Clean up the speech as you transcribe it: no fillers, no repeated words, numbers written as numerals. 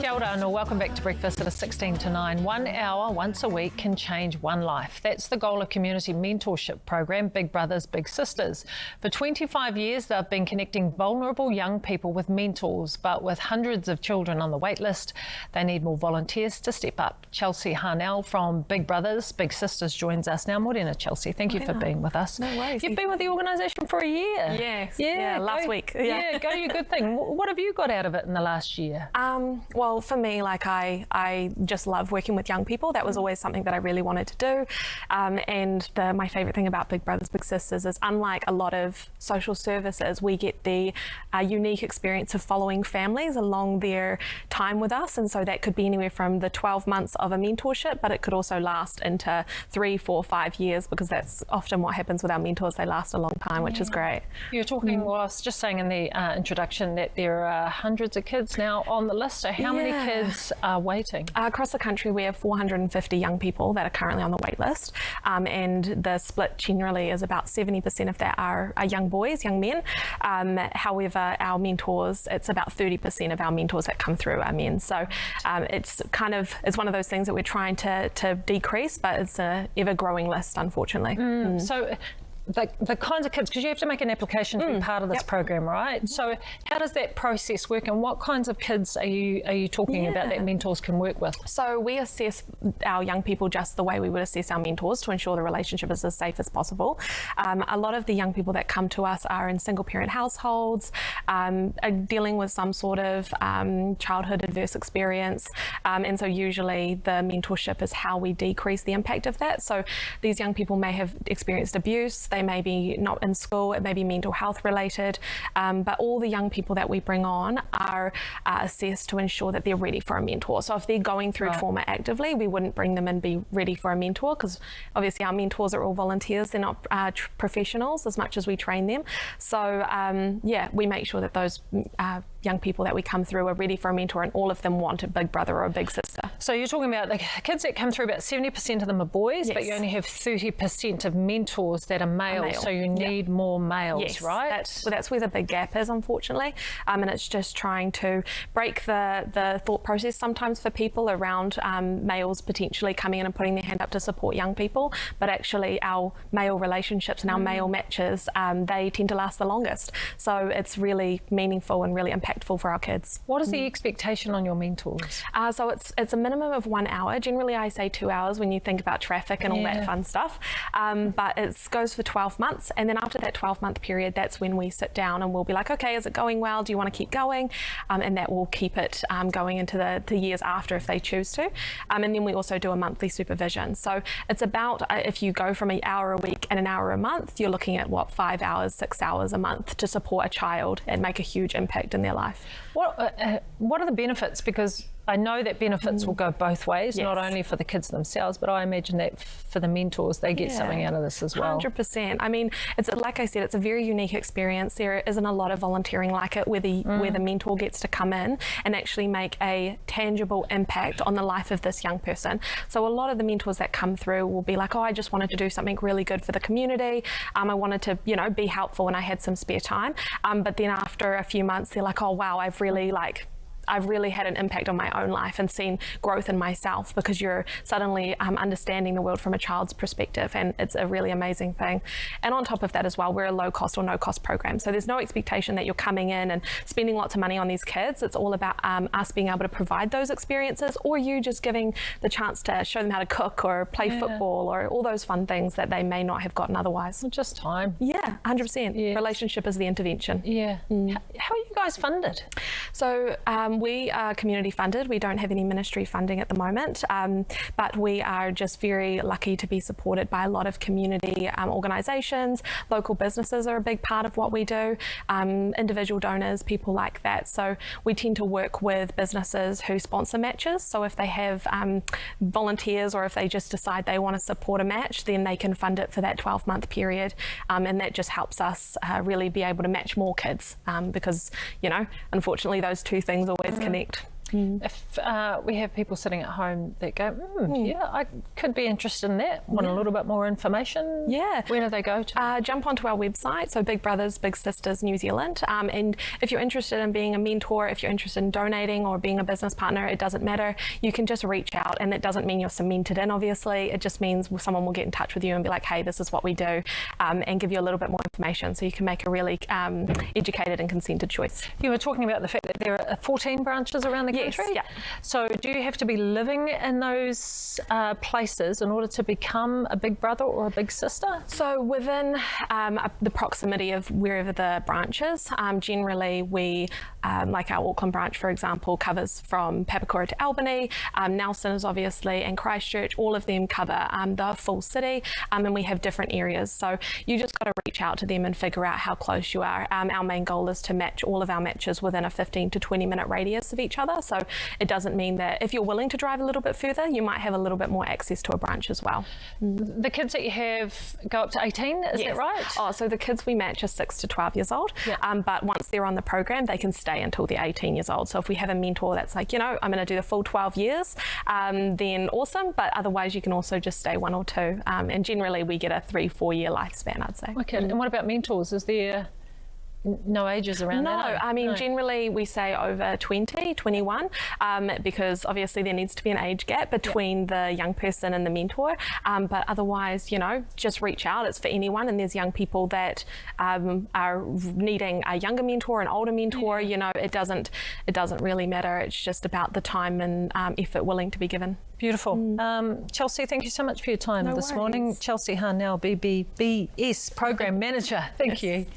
Kia ora and welcome back to Breakfast at 16 to 9. 1 hour once a week can change one life. That's the goal of community mentorship program Big Brothers Big Sisters. For 25 years they've been connecting vulnerable young people with mentors, but with hundreds of children on the wait list, they need more volunteers to step up. Chelsey Harnell from Big Brothers Big Sisters joins us now. Morena, Chelsey, thank you for being with us. No worries. You've been with the organisation for a year. Yes. Yeah, last week. Yeah, go your good thing. What have you got out of it in the last year? Well, for me, like I just love working with young people. That was always something that I really wanted to do. And my favourite thing about Big Brothers Big Sisters is, unlike a lot of social services, we get the unique experience of following families along their time with us. And so that could be anywhere from the 12 months of a mentorship, but it could also last into 3, 4, 5 years, because that's often what happens with our mentors. They last a long time, which is great. You're talking, well, I was just saying in the introduction that there are hundreds of kids now on the list. So how many kids are waiting? Across the country, we have 450 young people that are currently on the wait list. And the split generally is about 70% of that are young boys, young men. However, our mentors, it's about 30% of our mentors that come through are men. So it's one of those things that we're trying to decrease, but it's a ever growing list, unfortunately. So the kinds of kids, because you have to make an application to be part of this program, right? So how does that process work, and what kinds of kids are you talking about that mentors can work with? So we assess our young people just the way we would assess our mentors to ensure the relationship is as safe as possible. A lot of the young people that come to us are in single parent households, are dealing with some sort of childhood adverse experience, and so usually the mentorship is how we decrease the impact of that. So these young people may have experienced abuse, they may be not in school, it may be mental health related, but all the young people that we bring on are assessed to ensure that they're ready for a mentor. So if they're going through trauma actively, we wouldn't bring them and be ready for a mentor, because obviously our mentors are all volunteers, they're not professionals as much as we train them. So we make sure that those young people that we come through are ready for a mentor, and all of them want a big brother or a big sister. So you're talking about the kids that come through, about 70% of them are boys, but you only have 30% of mentors that are male. So you need more males, right? That's where the big gap is, unfortunately. And it's just trying to break the thought process sometimes for people around males potentially coming in and putting their hand up to support young people, but actually our male relationships and our male matches, they tend to last the longest. So it's really meaningful and really impactful for our kids. What is the expectation on your mentors? So it's a minimum of 1 hour. Generally I say 2 hours when you think about traffic and all that fun stuff, but it goes for 12 months, and then after that 12-month period, that's when we sit down and we'll be like, okay, is it going well? Do you want to keep going? And that will keep it going into the years after if they choose to. And then we also do a monthly supervision. So it's about, if you go from an hour a week and an hour a month, you're looking at 5 hours, 6 hours a month to support a child and make a huge impact in their life. What are the benefits? Because I know that benefits will go both ways, not only for the kids themselves, but I imagine that for the mentors, they get something out of this as well. 100%. I mean, it's like I said, it's a very unique experience. There isn't a lot of volunteering like it, where the mentor gets to come in and actually make a tangible impact on the life of this young person. So a lot of the mentors that come through will be like, oh, I just wanted to do something really good for the community. I wanted to, be helpful, and I had some spare time. But then after a few months, they're like, oh, wow, I've really had an impact on my own life and seen growth in myself, because you're suddenly understanding the world from a child's perspective, and it's a really amazing thing. And on top of that as well, we're a low cost or no cost program, so there's no expectation that you're coming in and spending lots of money on these kids. It's all about us being able to provide those experiences, or you just giving the chance to show them how to cook or play football or all those fun things that they may not have gotten otherwise. Just time. 100%. Relationship is the intervention. How are you guys funded? So we are community funded. We don't have any ministry funding at the moment, but we are just very lucky to be supported by a lot of community organisations. Local businesses are a big part of what we do, individual donors, people like that. So we tend to work with businesses who sponsor matches. So if they have volunteers, or if they just decide they want to support a match, then they can fund it for that 12-month period. And that just helps us really be able to match more kids, because, unfortunately those two things always connect. If we have people sitting at home that go, yeah, I could be interested in that, want a little bit more information, where do they go to? Jump onto our website, so Big Brothers Big Sisters New Zealand, and if you're interested in being a mentor, if you're interested in donating or being a business partner, it doesn't matter. You can just reach out, and it doesn't mean you're cemented in, obviously. It just means someone will get in touch with you and be like, hey, this is what we do, and give you a little bit more information so you can make a really educated and consented choice. You were talking about the fact that there are 14 branches around the country. Yes, So do you have to be living in those places in order to become a big brother or a big sister? So within the proximity of wherever the branch is, generally we, like our Auckland branch, for example, covers from Papakura to Albany, Nelson is obviously, and Christchurch. All of them cover the full city, and we have different areas. So you just got to reach out to them and figure out how close you are. Our main goal is to match all of our matches within a 15 to 20 minute radius of each other. So it doesn't mean that if you're willing to drive a little bit further, you might have a little bit more access to a branch as well. The kids that you have go up to 18, is that right? Oh, so the kids we match are 6 to 12 years old, but once they're on the program, they can stay until they're 18 years old. So if we have a mentor that's like, I'm going to do the full 12 years, then awesome, but otherwise you can also just stay 1 or 2, and generally we get a 3-4 year lifespan, I'd say. Okay, and what about mentors? Is there no ages around that? No, I mean, generally we say over 20, 21, because obviously there needs to be an age gap between the young person and the mentor, but otherwise, just reach out. It's for anyone, and there's young people that are needing a younger mentor, an older mentor. It doesn't really matter. It's just about the time and effort willing to be given. Beautiful. Chelsey, thank you so much for your time this morning. Chelsey Harnell, BBBS Program Manager. Thank you.